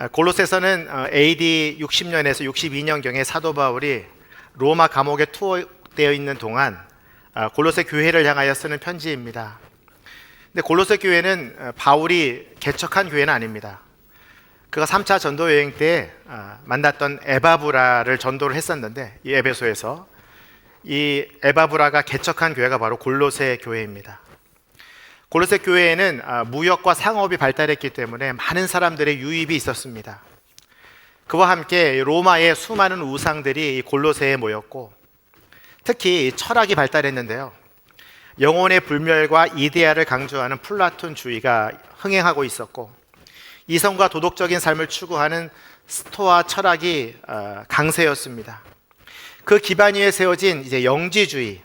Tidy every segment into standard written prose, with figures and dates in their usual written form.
골로새서는 AD 60년에서 62년경에 사도 바울이 로마 감옥에 투옥되어 있는 동안 골로새 교회를 향하여 쓰는 편지입니다. 근데 골로새 교회는 바울이 개척한 교회는 아닙니다. 그가 3차 전도 여행 때 만났던 에바브라를 전도를 했었는데, 이 에베소에서 이 에바브라가 개척한 교회가 바로 골로새 교회입니다. 골로새 교회에는 무역과 상업이 발달했기 때문에 많은 사람들의 유입이 있었습니다. 그와 함께 로마의 수많은 우상들이 이 골로새에 모였고, 특히 철학이 발달했는데요, 영혼의 불멸과 이데아를 강조하는 플라톤주의가 흥행하고 있었고, 이성과 도덕적인 삶을 추구하는 스토아 철학이 강세였습니다. 그 기반 위에 세워진 이제 영지주의,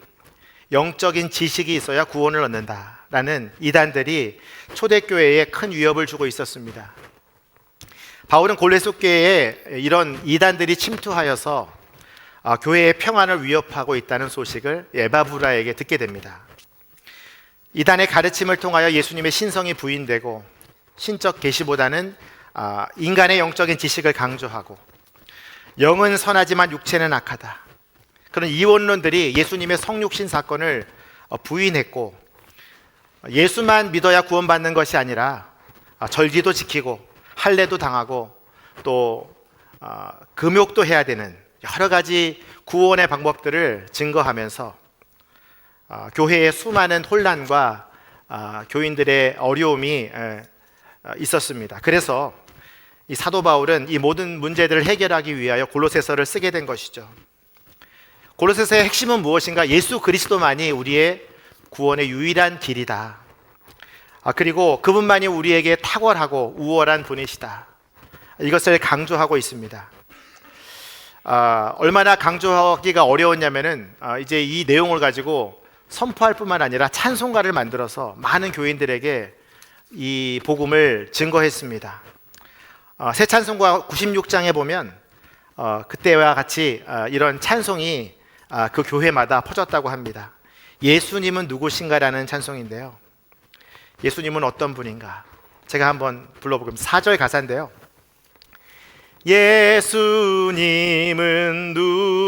영적인 지식이 있어야 구원을 얻는다라는 이단들이 초대교회에 큰 위협을 주고 있었습니다. 바울은 골로새 교회에 이런 이단들이 침투하여서 교회의 평안을 위협하고 있다는 소식을 에바브라에게 듣게 됩니다. 이단의 가르침을 통하여 예수님의 신성이 부인되고, 신적 계시보다는 인간의 영적인 지식을 강조하고, 영은 선하지만 육체는 악하다, 그런 이원론들이 예수님의 성육신 사건을 부인했고, 예수만 믿어야 구원받는 것이 아니라 절기도 지키고 할례도 당하고 또 금욕도 해야 되는 여러 가지 구원의 방법들을 증거하면서 교회의 수많은 혼란과 교인들의 어려움이 있었습니다. 그래서 이 사도 바울은 이 모든 문제들을 해결하기 위하여 골로새서를 쓰게 된 것이죠. 골로새서의 핵심은 무엇인가? 예수 그리스도만이 우리의 구원의 유일한 길이다. 그리고 그분만이 우리에게 탁월하고 우월한 분이시다. 이것을 강조하고 있습니다. 얼마나 강조하기가 어려웠냐면은 이제 이 내용을 가지고 선포할 뿐만 아니라 찬송가를 만들어서 많은 교인들에게 이 복음을 증거했습니다. 새 찬송가 96장에 보면 그때와 같이 이런 찬송이 그 교회마다 퍼졌다고 합니다. 예수님은 누구신가라는 찬송인데요, 예수님은 어떤 분인가? 제가 한번 불러보겠습니다. 4절 가사인데요, 예수님은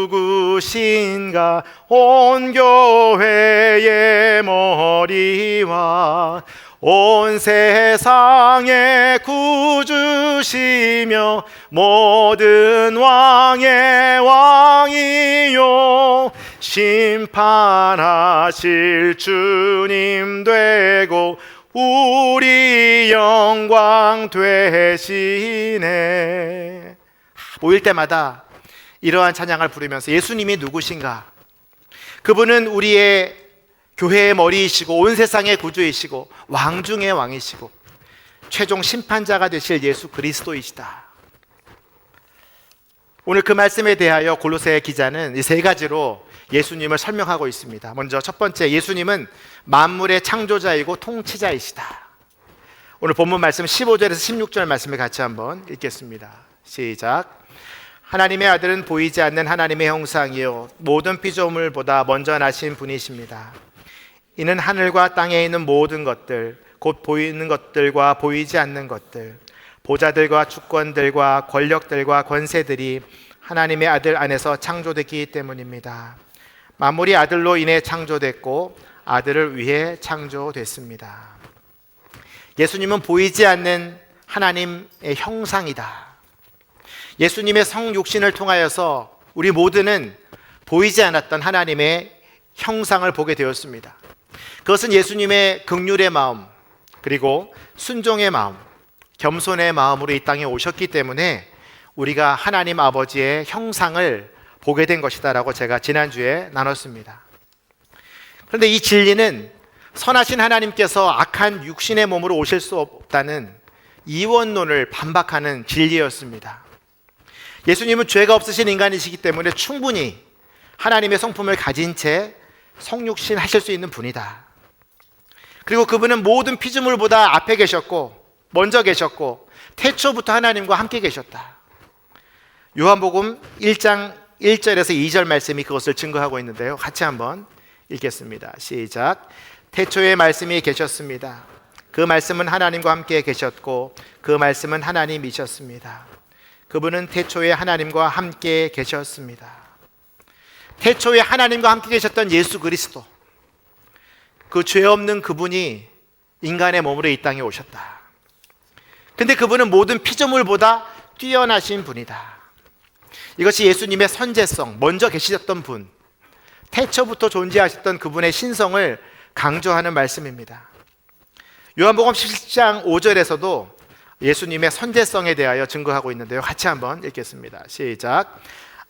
누구신가? 온 교회의 머리와 온 세상의 구주시며 모든 왕의 왕이요 심판하실 주님 되고 우리 영광 되시네. 모일 때마다 이러한 찬양을 부르면서 예수님이 누구신가? 그분은 우리의 교회의 머리이시고 온 세상의 구주이시고 왕 중의 왕이시고 최종 심판자가 되실 예수 그리스도이시다. 오늘 그 말씀에 대하여 골로새 기자는 이 세 가지로 예수님을 설명하고 있습니다. 먼저 첫 번째, 예수님은 만물의 창조자이고 통치자이시다. 오늘 본문 말씀 15절에서 16절 말씀을 같이 한번 읽겠습니다. 시작. 하나님의 아들은 보이지 않는 하나님의 형상이요 모든 피조물보다 먼저 나신 분이십니다. 이는 하늘과 땅에 있는 모든 것들, 곧 보이는 것들과 보이지 않는 것들, 보좌들과 주권들과 권력들과 권세들이 하나님의 아들 안에서 창조됐기 때문입니다. 만물이 아들로 인해 창조됐고 아들을 위해 창조됐습니다. 예수님은 보이지 않는 하나님의 형상이다. 예수님의 성육신을 통하여서 우리 모두는 보이지 않았던 하나님의 형상을 보게 되었습니다. 그것은 예수님의 긍휼의 마음, 그리고 순종의 마음, 겸손의 마음으로 이 땅에 오셨기 때문에 우리가 하나님 아버지의 형상을 보게 된 것이다 라고 제가 지난주에 나눴습니다. 그런데 이 진리는 선하신 하나님께서 악한 육신의 몸으로 오실 수 없다는 이원론을 반박하는 진리였습니다. 예수님은 죄가 없으신 인간이시기 때문에 충분히 하나님의 성품을 가진 채 성육신 하실 수 있는 분이다. 그리고 그분은 모든 피조물보다 앞에 계셨고 먼저 계셨고 태초부터 하나님과 함께 계셨다. 요한복음 1장 1절에서 2절 말씀이 그것을 증거하고 있는데요, 같이 한번 읽겠습니다. 시작. 태초에 말씀이 계셨습니다. 그 말씀은 하나님과 함께 계셨고 그 말씀은 하나님이셨습니다. 그분은 태초에 하나님과 함께 계셨습니다. 태초에 하나님과 함께 계셨던 예수 그리스도, 그 죄 없는 그분이 인간의 몸으로 이 땅에 오셨다. 근데 그분은 모든 피조물보다 뛰어나신 분이다. 이것이 예수님의 선제성, 먼저 계시셨던 분, 태초부터 존재하셨던 그분의 신성을 강조하는 말씀입니다. 요한복음 17장 5절에서도 예수님의 선제성에 대하여 증거하고 있는데요. 같이 한번 읽겠습니다. 시작.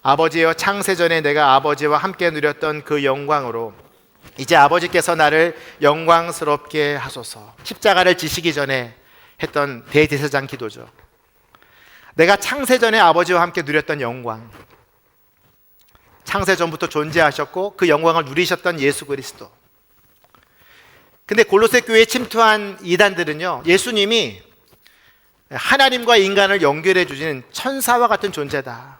아버지여, 창세전에 내가 아버지와 함께 누렸던 그 영광으로 이제 아버지께서 나를 영광스럽게 하소서. 십자가를 지시기 전에 했던 대제사장 기도죠. 내가 창세전에 아버지와 함께 누렸던 영광, 창세전부터 존재하셨고 그 영광을 누리셨던 예수 그리스도. 근데 골로새 교회에 침투한 이단들은요, 예수님이 하나님과 인간을 연결해 주시는 천사와 같은 존재다.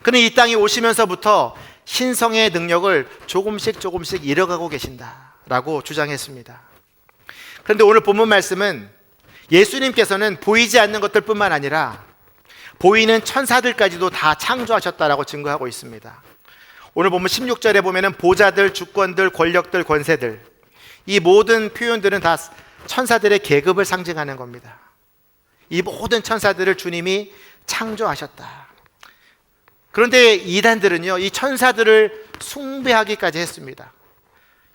그는 이 땅에 오시면서부터 신성의 능력을 조금씩 잃어가고 계신다라고 주장했습니다. 그런데 오늘 본문 말씀은 예수님께서는 보이지 않는 것들뿐만 아니라 보이는 천사들까지도 다 창조하셨다라고 증거하고 있습니다. 오늘 본문 16절에 보면은 보좌들, 주권들, 권력들, 권세들, 이 모든 표현들은 다 천사들의 계급을 상징하는 겁니다. 이 모든 천사들을 주님이 창조하셨다. 그런데 이단들은요, 이 천사들을 숭배하기까지 했습니다.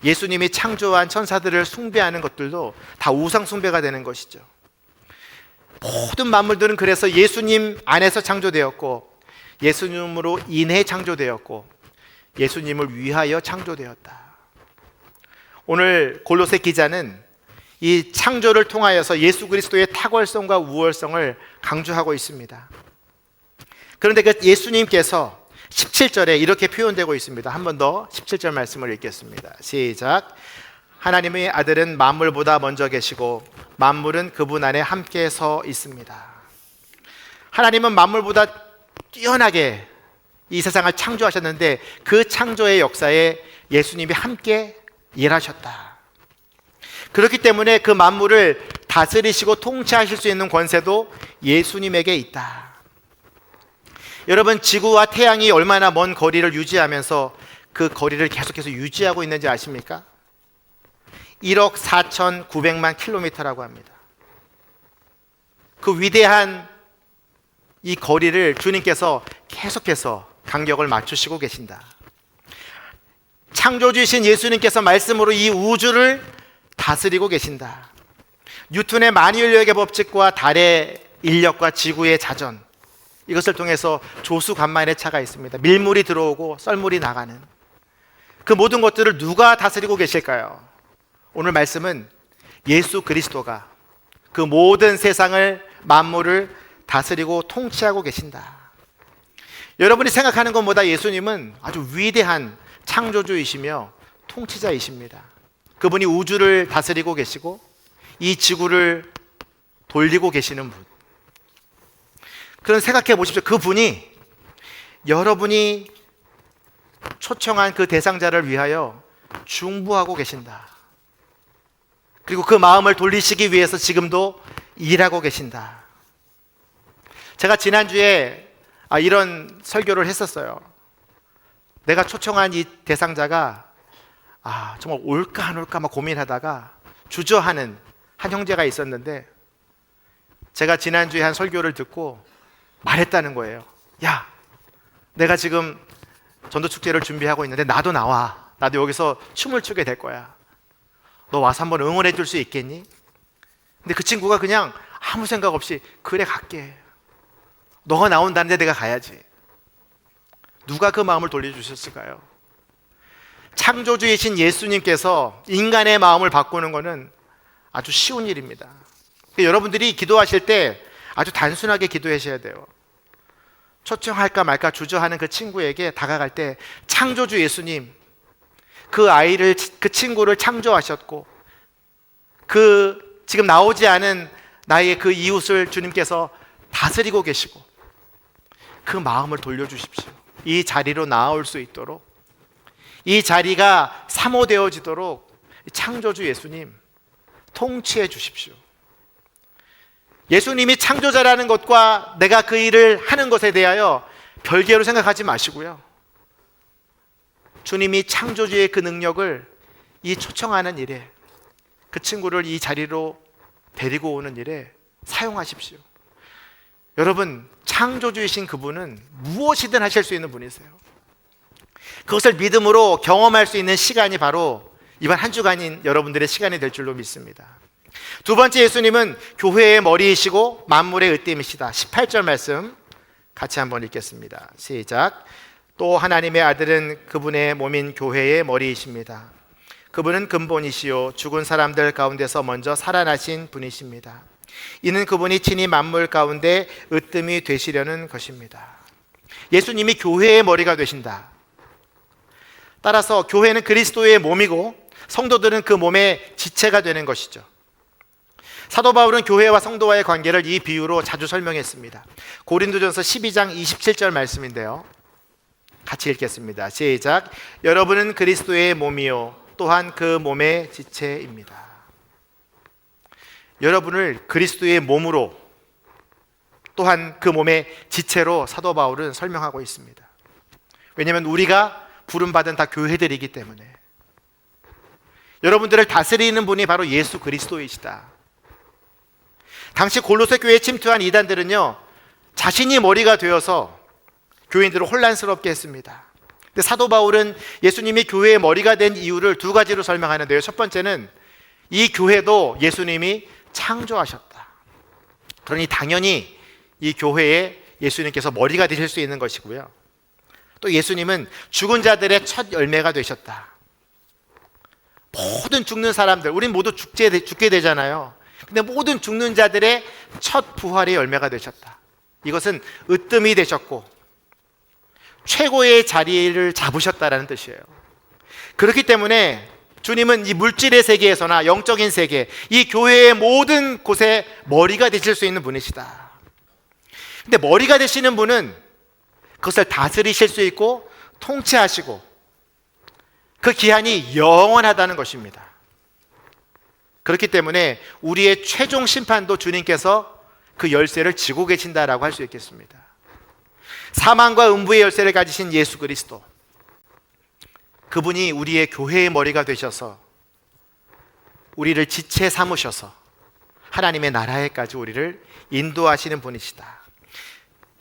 예수님이 창조한 천사들을 숭배하는 것들도 다 우상 숭배가 되는 것이죠. 모든 만물들은 그래서 예수님 안에서 창조되었고 예수님으로 인해 창조되었고 예수님을 위하여 창조되었다. 오늘 골로새 기자는 이 창조를 통하여서 예수 그리스도의 탁월성과 우월성을 강조하고 있습니다. 그런데 그 예수님께서 17절에 이렇게 표현되고 있습니다. 한 번 더 17절 말씀을 읽겠습니다. 시작. 하나님의 아들은 만물보다 먼저 계시고 만물은 그분 안에 함께 서 있습니다. 하나님은 만물보다 뛰어나게 이 세상을 창조하셨는데 그 창조의 역사에 예수님이 함께 일하셨다. 그렇기 때문에 그 만물을 다스리시고 통치하실 수 있는 권세도 예수님에게 있다. 여러분, 지구와 태양이 얼마나 먼 거리를 유지하면서 그 거리를 계속해서 유지하고 있는지 아십니까? 1억 4,900만 킬로미터라고 합니다. 그 위대한 이 거리를 주님께서 계속해서 간격을 맞추시고 계신다. 창조주이신 예수님께서 말씀으로 이 우주를 다스리고 계신다. 뉴턴의 만유인력의 법칙과 달의 인력과 지구의 자전, 이것을 통해서 조수간만의 차가 있습니다. 밀물이 들어오고 썰물이 나가는 그 모든 것들을 누가 다스리고 계실까요? 오늘 말씀은 예수 그리스도가 그 모든 세상을, 만물을 다스리고 통치하고 계신다. 여러분이 생각하는 것보다 예수님은 아주 위대한 창조주이시며 통치자이십니다. 그분이 우주를 다스리고 계시고 이 지구를 돌리고 계시는 분. 그런 생각해 보십시오. 그분이 여러분이 초청한 그 대상자를 위하여 중보하고 계신다. 그리고 그 마음을 돌리시기 위해서 지금도 일하고 계신다. 제가 지난주에 이런 설교를 했었어요. 내가 초청한 이 대상자가 정말 올까 안 올까 막 고민하다가 주저하는 한 형제가 있었는데 제가 지난주에 한 설교를 듣고 말했다는 거예요. 야, 내가 지금 전도축제를 준비하고 있는데 나도 나와. 나도 여기서 춤을 추게 될 거야. 너 와서 한번 응원해 줄 수 있겠니? 근데 그 친구가 그냥 아무 생각 없이 그래 갈게. 너가 나온다는데 내가 가야지. 누가 그 마음을 돌려주셨을까요? 창조주이신 예수님께서 인간의 마음을 바꾸는 것은 아주 쉬운 일입니다. 여러분들이 기도하실 때 아주 단순하게 기도하셔야 돼요. 초청할까 말까 주저하는 그 친구에게 다가갈 때 창조주 예수님, 그 아이를, 그 친구를 창조하셨고 그 지금 나오지 않은 나의 그 이웃을 주님께서 다스리고 계시고 그 마음을 돌려주십시오. 이 자리로 나아올 수 있도록, 이 자리가 사모되어지도록 창조주 예수님 통치해 주십시오. 예수님이 창조자라는 것과 내가 그 일을 하는 것에 대하여 별개로 생각하지 마시고요. 주님이 창조주의 그 능력을 이 초청하는 일에, 그 친구를 이 자리로 데리고 오는 일에 사용하십시오. 여러분, 창조주이신 그분은 무엇이든 하실 수 있는 분이세요. 그것을 믿음으로 경험할 수 있는 시간이 바로 이번 한 주간인 여러분들의 시간이 될 줄로 믿습니다. 두 번째, 예수님은 교회의 머리이시고 만물의 으뜸이시다. 18절 말씀 같이 한번 읽겠습니다. 시작. 또 하나님의 아들은 그분의 몸인 교회의 머리이십니다. 그분은 근본이시요 죽은 사람들 가운데서 먼저 살아나신 분이십니다. 이는 그분이 친히 만물 가운데 으뜸이 되시려는 것입니다. 예수님이 교회의 머리가 되신다. 따라서 교회는 그리스도의 몸이고 성도들은 그 몸의 지체가 되는 것이죠. 사도 바울은 교회와 성도와의 관계를 이 비유로 자주 설명했습니다. 고린도전서 12장 27절 말씀인데요, 같이 읽겠습니다. 시작. 여러분은 그리스도의 몸이요 또한 그 몸의 지체입니다. 여러분을 그리스도의 몸으로 또한 그 몸의 지체로 사도 바울은 설명하고 있습니다. 왜냐하면 우리가 부름받은 다 교회들이기 때문에. 여러분들을 다스리는 분이 바로 예수 그리스도이시다. 당시 골로새 교회에 침투한 이단들은요, 자신이 머리가 되어서 교인들을 혼란스럽게 했습니다. 근데 사도 바울은 예수님이 교회의 머리가 된 이유를 두 가지로 설명하는데요. 첫 번째는 이 교회도 예수님이 창조하셨다. 그러니 당연히 이 교회에 예수님께서 머리가 되실 수 있는 것이고요. 또 예수님은 죽은 자들의 첫 열매가 되셨다. 모든 죽는 사람들, 우린 모두 죽게 되잖아요. 근데 모든 죽는 자들의 첫 부활의 열매가 되셨다. 이것은 으뜸이 되셨고 최고의 자리를 잡으셨다라는 뜻이에요. 그렇기 때문에 주님은 이 물질의 세계에서나 영적인 세계, 이 교회의 모든 곳에 머리가 되실 수 있는 분이시다. 근데 머리가 되시는 분은 그것을 다스리실 수 있고 통치하시고 그 기한이 영원하다는 것입니다. 그렇기 때문에 우리의 최종 심판도 주님께서 그 열쇠를 쥐고 계신다라고 할 수 있겠습니다. 사망과 음부의 열쇠를 가지신 예수 그리스도, 그분이 우리의 교회의 머리가 되셔서 우리를 지체 삼으셔서 하나님의 나라에까지 우리를 인도하시는 분이시다.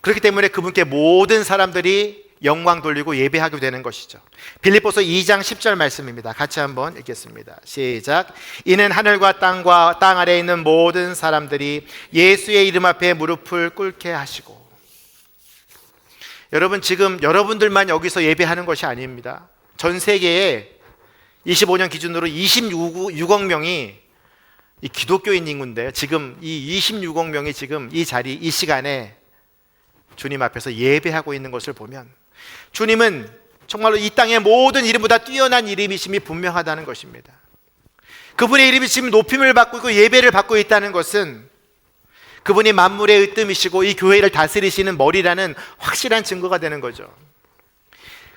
그렇기 때문에 그분께 모든 사람들이 영광 돌리고 예배하게 되는 것이죠. 빌립보서 2장 10절 말씀입니다. 같이 한번 읽겠습니다. 시작. 이는 하늘과 땅과 땅 아래에 있는 모든 사람들이 예수의 이름 앞에 무릎을 꿇게 하시고. 여러분, 지금 여러분들만 여기서 예배하는 것이 아닙니다. 전 세계에 25년 기준으로 26억 명이 이 기독교인 인구인데요. 지금 이 26억 명이 지금 이 자리, 이 시간에 주님 앞에서 예배하고 있는 것을 보면 주님은 정말로 이 땅의 모든 이름보다 뛰어난 이름이심이 분명하다는 것입니다. 그분의 이름이 지금 높임을 받고 있고 예배를 받고 있다는 것은 그분이 만물의 으뜸이시고 이 교회를 다스리시는 머리라는 확실한 증거가 되는 거죠.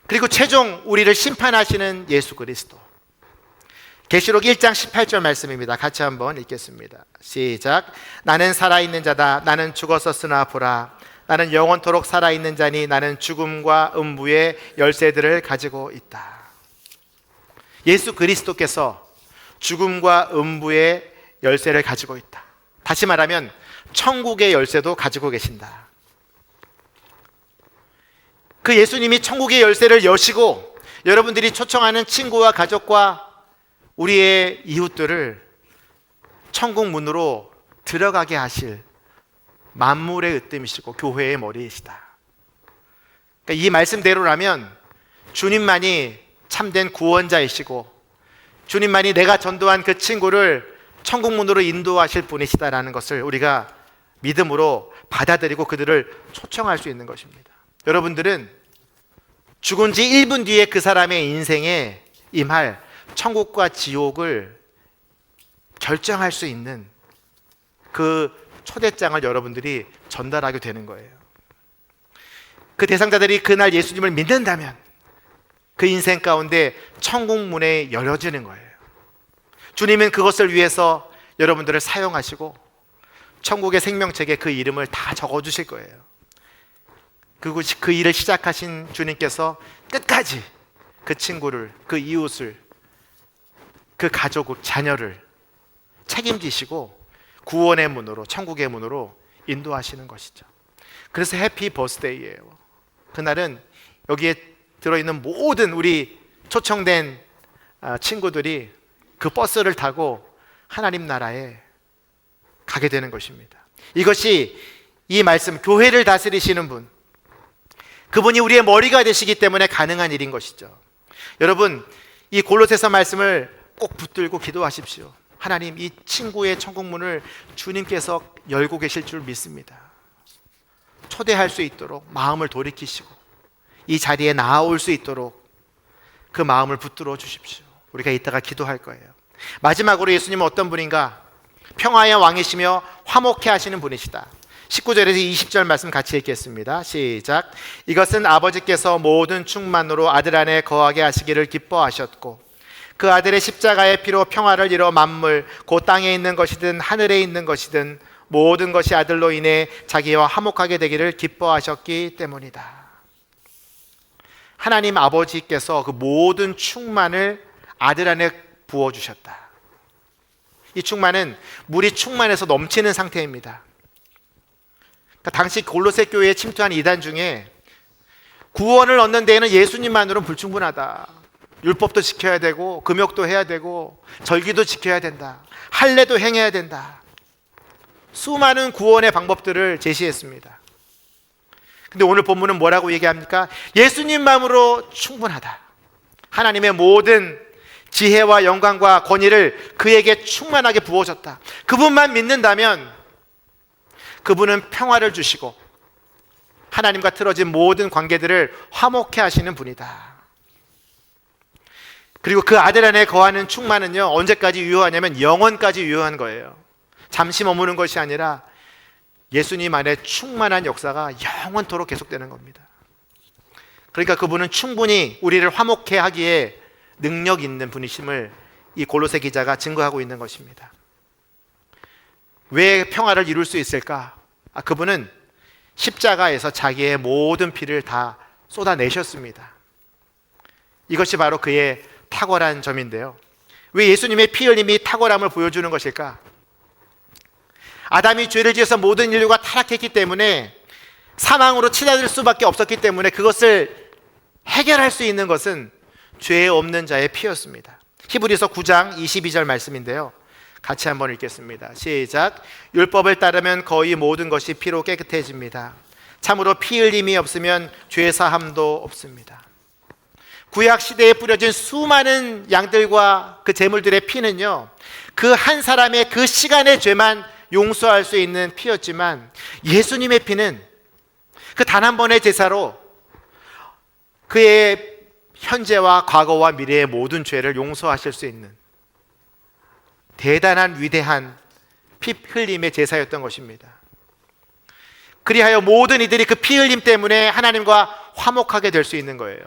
그리고 최종 우리를 심판하시는 예수 그리스도. 계시록 1장 18절 말씀입니다. 같이 한번 읽겠습니다. 시작. 나는 살아있는 자다. 나는 죽었었으나 보라. 나는 영원토록 살아있는 자니 나는 죽음과 음부의 열쇠들을 가지고 있다. 예수 그리스도께서 죽음과 음부의 열쇠를 가지고 있다. 다시 말하면 천국의 열쇠도 가지고 계신다. 그 예수님이 천국의 열쇠를 여시고 여러분들이 초청하는 친구와 가족과 우리의 이웃들을 천국 문으로 들어가게 하실 만물의 으뜸이시고 교회의 머리이시다. 그러니까 이 말씀대로라면 주님만이 참된 구원자이시고 주님만이 내가 전도한 그 친구를 천국 문으로 인도하실 분이시다라는 것을 우리가 믿음으로 받아들이고 그들을 초청할 수 있는 것입니다. 여러분들은 죽은 지 1분 뒤에 그 사람의 인생에 임할 천국과 지옥을 결정할 수 있는 그 초대장을 여러분들이 전달하게 되는 거예요. 그 대상자들이 그날 예수님을 믿는다면 그 인생 가운데 천국 문이 열어지는 거예요. 주님은 그것을 위해서 여러분들을 사용하시고 천국의 생명책에 그 이름을 다 적어주실 거예요. 그리고 그 일을 시작하신 주님께서 끝까지 그 친구를, 그 이웃을, 그 가족을, 자녀를 책임지시고 구원의 문으로, 천국의 문으로 인도하시는 것이죠. 그래서 해피 버스데이예요. 그날은 여기에 들어있는 모든 우리 초청된 친구들이 그 버스를 타고 하나님 나라에 가게 되는 것입니다. 이것이 이 말씀, 교회를 다스리시는 분, 그분이 우리의 머리가 되시기 때문에 가능한 일인 것이죠. 여러분, 이 골로새서 말씀을 꼭 붙들고 기도하십시오. 하나님, 이 친구의 천국 문을 주님께서 열고 계실 줄 믿습니다. 초대할 수 있도록 마음을 돌이키시고 이 자리에 나아올 수 있도록 그 마음을 붙들어 주십시오. 우리가 이따가 기도할 거예요. 마지막으로 예수님은 어떤 분인가? 평화의 왕이시며 화목해 하시는 분이시다. 19절에서 20절 말씀 같이 읽겠습니다. 시작. 이것은 아버지께서 모든 충만으로 아들 안에 거하게 하시기를 기뻐하셨고 그 아들의 십자가의 피로 평화를 이뤄 만물 곧 땅에 있는 것이든 하늘에 있는 것이든 모든 것이 아들로 인해 자기와 화목하게 되기를 기뻐하셨기 때문이다. 하나님 아버지께서 그 모든 충만을 아들 안에 부어주셨다. 이 충만은 물이 충만해서 넘치는 상태입니다. 그러니까 당시 골로새 교회에 침투한 이단 중에 구원을 얻는 데에는 예수님만으로는 불충분하다. 율법도 지켜야 되고 금욕도 해야 되고 절기도 지켜야 된다. 할례도 행해야 된다. 수많은 구원의 방법들을 제시했습니다. 근데 오늘 본문은 뭐라고 얘기합니까? 예수님만으로 충분하다. 하나님의 모든 지혜와 영광과 권위를 그에게 충만하게 부어줬다. 그분만 믿는다면 그분은 평화를 주시고 하나님과 틀어진 모든 관계들을 화목해 하시는 분이다. 그리고 그 아들 안에 거하는 충만은요, 언제까지 유효하냐면 영원까지 유효한 거예요. 잠시 머무는 것이 아니라 예수님 안에 충만한 역사가 영원토록 계속되는 겁니다. 그러니까 그분은 충분히 우리를 화목해 하기에 능력 있는 분이심을 이 골로새 기자가 증거하고 있는 것입니다. 왜 평화를 이룰 수 있을까? 그분은 십자가에서 자기의 모든 피를 다 쏟아내셨습니다. 이것이 바로 그의 탁월한 점인데요. 왜 예수님의 피 흘림이 탁월함을 보여주는 것일까? 아담이 죄를 지어서 모든 인류가 타락했기 때문에 사망으로 치닫을 수밖에 없었기 때문에 그것을 해결할 수 있는 것은 죄 없는 자의 피였습니다. 히브리서 9장 22절 말씀인데요. 같이 한번 읽겠습니다. 시작. 율법을 따르면 거의 모든 것이 피로 깨끗해집니다. 참으로 피 흘림이 없으면 죄 사함도 없습니다. 구약 시대에 뿌려진 수많은 양들과 그 제물들의 피는요, 그 한 사람의 그 시간의 죄만 용서할 수 있는 피였지만 예수님의 피는 그 단 한 번의 제사로 그의 현재와 과거와 미래의 모든 죄를 용서하실 수 있는 대단한 위대한 피 흘림의 제사였던 것입니다. 그리하여 모든 이들이 그 피 흘림 때문에 하나님과 화목하게 될 수 있는 거예요.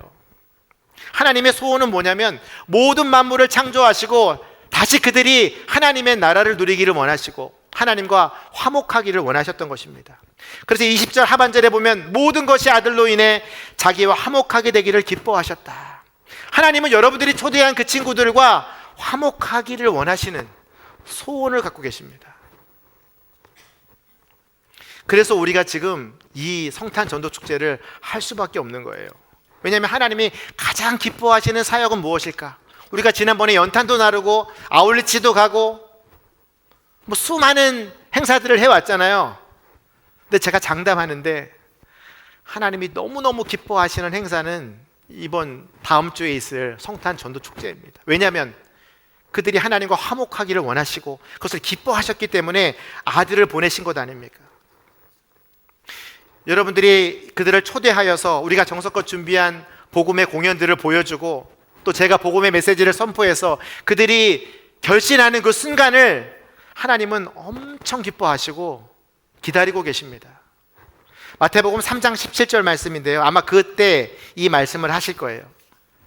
하나님의 소원은 뭐냐면 모든 만물을 창조하시고 다시 그들이 하나님의 나라를 누리기를 원하시고 하나님과 화목하기를 원하셨던 것입니다. 그래서 20절 하반절에 보면 모든 것이 아들로 인해 자기와 화목하게 되기를 기뻐하셨다. 하나님은 여러분들이 초대한 그 친구들과 화목하기를 원하시는 소원을 갖고 계십니다. 그래서 우리가 지금 이 성탄 전도 축제를 할 수밖에 없는 거예요. 왜냐하면 하나님이 가장 기뻐하시는 사역은 무엇일까? 우리가 지난번에 연탄도 나르고 아울리치도 가고 뭐 수많은 행사들을 해왔잖아요. 근데 제가 장담하는데 하나님이 너무너무 기뻐하시는 행사는 이번 다음 주에 있을 성탄 전도 축제입니다. 왜냐하면 그들이 하나님과 화목하기를 원하시고 그것을 기뻐하셨기 때문에 아들을 보내신 것 아닙니까? 여러분들이 그들을 초대하여서 우리가 정성껏 준비한 복음의 공연들을 보여주고 또 제가 복음의 메시지를 선포해서 그들이 결신하는 그 순간을 하나님은 엄청 기뻐하시고 기다리고 계십니다. 마태복음 3장 17절 말씀인데요. 아마 그때 이 말씀을 하실 거예요.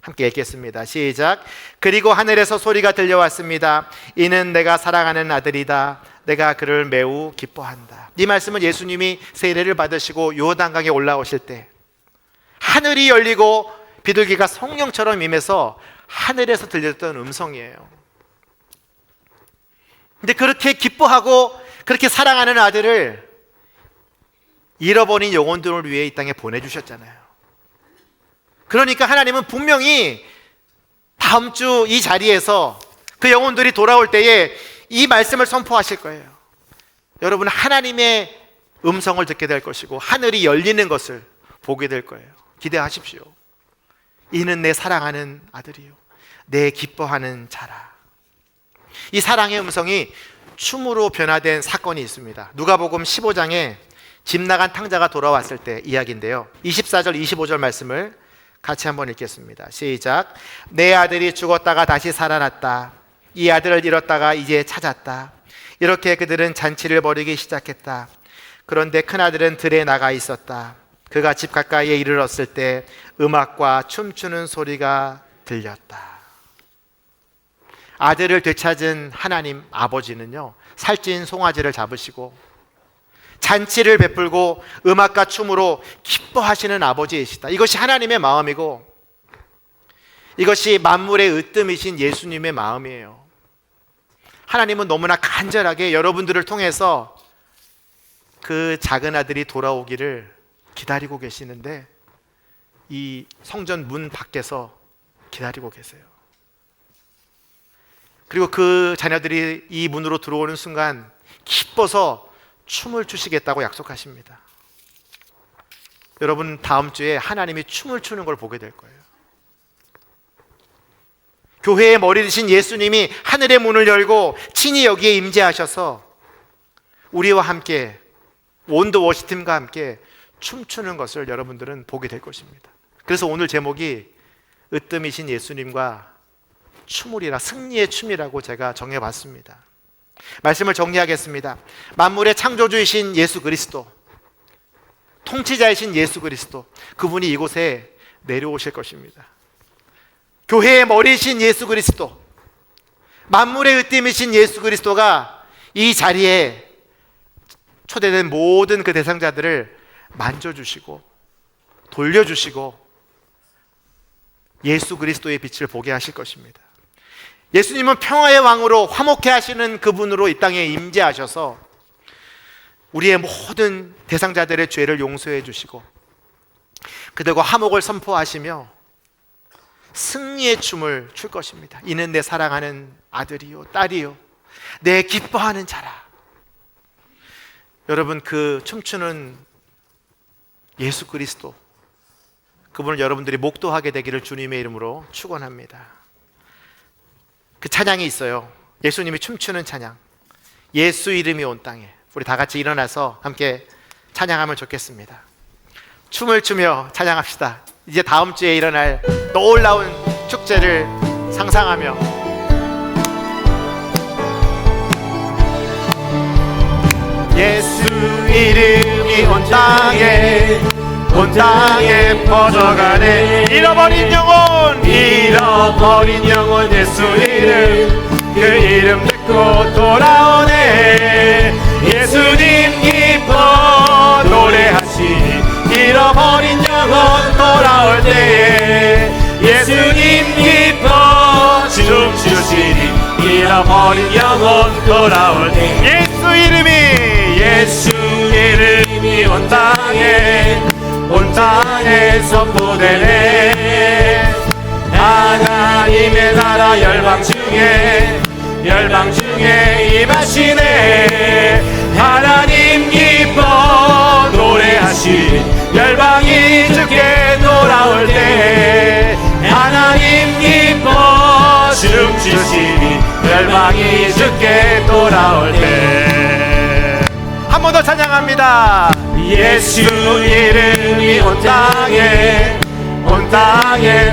함께 읽겠습니다. 시작. 그리고 하늘에서 소리가 들려왔습니다. 이는 내가 사랑하는 아들이다. 내가 그를 매우 기뻐한다. 이 말씀은 예수님이 세례를 받으시고 요단강에 올라오실 때 하늘이 열리고 비둘기가 성령처럼 임해서 하늘에서 들렸던 음성이에요. 근데 그렇게 기뻐하고 그렇게 사랑하는 아들을 잃어버린 영혼들을 위해 이 땅에 보내주셨잖아요. 그러니까 하나님은 분명히 다음 주 이 자리에서 그 영혼들이 돌아올 때에 이 말씀을 선포하실 거예요. 여러분, 하나님의 음성을 듣게 될 것이고 하늘이 열리는 것을 보게 될 거예요. 기대하십시오. 이는 내 사랑하는 아들이요 내 기뻐하는 자라. 이 사랑의 음성이 춤으로 변화된 사건이 있습니다. 누가복음 15장에 집 나간 탕자가 돌아왔을 때 이야기인데요. 24절 25절 말씀을 같이 한번 읽겠습니다. 시작. 내 아들이 죽었다가 다시 살아났다. 이 아들을 잃었다가 이제 찾았다. 이렇게 그들은 잔치를 벌이기 시작했다. 그런데 큰아들은 들에 나가 있었다. 그가 집 가까이에 이르렀을 때 음악과 춤추는 소리가 들렸다. 아들을 되찾은 하나님 아버지는요, 살찐 송아지를 잡으시고 잔치를 베풀고 음악과 춤으로 기뻐하시는 아버지이시다. 이것이 하나님의 마음이고 이것이 만물의 으뜸이신 예수님의 마음이에요. 하나님은 너무나 간절하게 여러분들을 통해서 그 작은 아들이 돌아오기를 기다리고 계시는데 이 성전 문 밖에서 기다리고 계세요. 그리고 그 자녀들이 이 문으로 들어오는 순간 기뻐서 춤을 추시겠다고 약속하십니다. 여러분, 다음 주에 하나님이 춤을 추는 걸 보게 될 거예요. 교회의 머리 되신 예수님이 하늘의 문을 열고 친히 여기에 임재하셔서 우리와 함께 온더 워시팀과 함께 춤추는 것을 여러분들은 보게 될 것입니다. 그래서 오늘 제목이 으뜸이신 예수님과 춤으리라, 승리의 춤이라고 제가 정해봤습니다. 말씀을 정리하겠습니다. 만물의 창조주이신 예수 그리스도, 통치자이신 예수 그리스도, 그분이 이곳에 내려오실 것입니다. 교회의 머리이신 예수 그리스도, 만물의 으뜸이신 예수 그리스도가 이 자리에 초대된 모든 그 대상자들을 만져주시고 돌려주시고 예수 그리스도의 빛을 보게 하실 것입니다. 예수님은 평화의 왕으로 화목해 하시는 그분으로 이 땅에 임재하셔서 우리의 모든 대상자들의 죄를 용서해 주시고 그들과 화목을 선포하시며 승리의 춤을 출 것입니다. 이는 내 사랑하는 아들이요 딸이요 내 기뻐하는 자라. 여러분, 그 춤추는 예수 그리스도, 그분을 여러분들이 목도하게 되기를 주님의 이름으로 축원합니다. 그 찬양이 있어요. 예수님이 춤추는 찬양, 예수 이름이 온 땅에. 우리 다 같이 일어나서 함께 찬양하면 좋겠습니다. 춤을 추며 찬양합시다. 이제 다음 주에 일어날 놀라운 축제를 상상하며 예수 이름이 온 땅에 퍼져가네. 잃어버린 영혼 예수 이름, 그 이름 듣고 돌아오네. 예수님 기뻐 노래하시니 잃어버린 영혼 돌아올 때에 예수님 기뻐 춤추시니 잃어버린 영혼 돌아올 때 예수 이름이 온 땅에 선포되네. 하나님의 나라 열방 중에 임하시네. 하나님 기뻐 노래하시 열방이 주께 돌아올 때 하나님 기뻐 춤추시니 열방이 주께 돌아올 때. 한 번 더 찬양합니다. 예수 이름이 온 땅에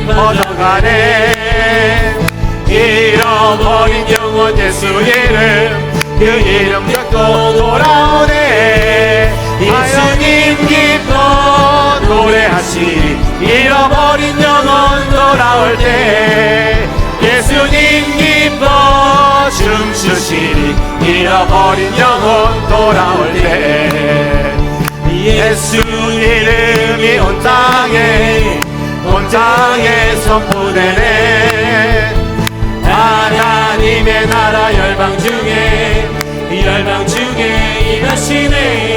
퍼져가네. 잃어버린 영혼 예수 이름, 그 이름 듣고 돌아오네. 예수님 기뻐 노래하시 잃어버린 영혼 돌아올 때 예수님 기뻐 춤추시리 잃어버린 영혼 돌아올 때 예수 이름이 온 땅에 선포되네 하나님의 나라 열방 중에 임하시네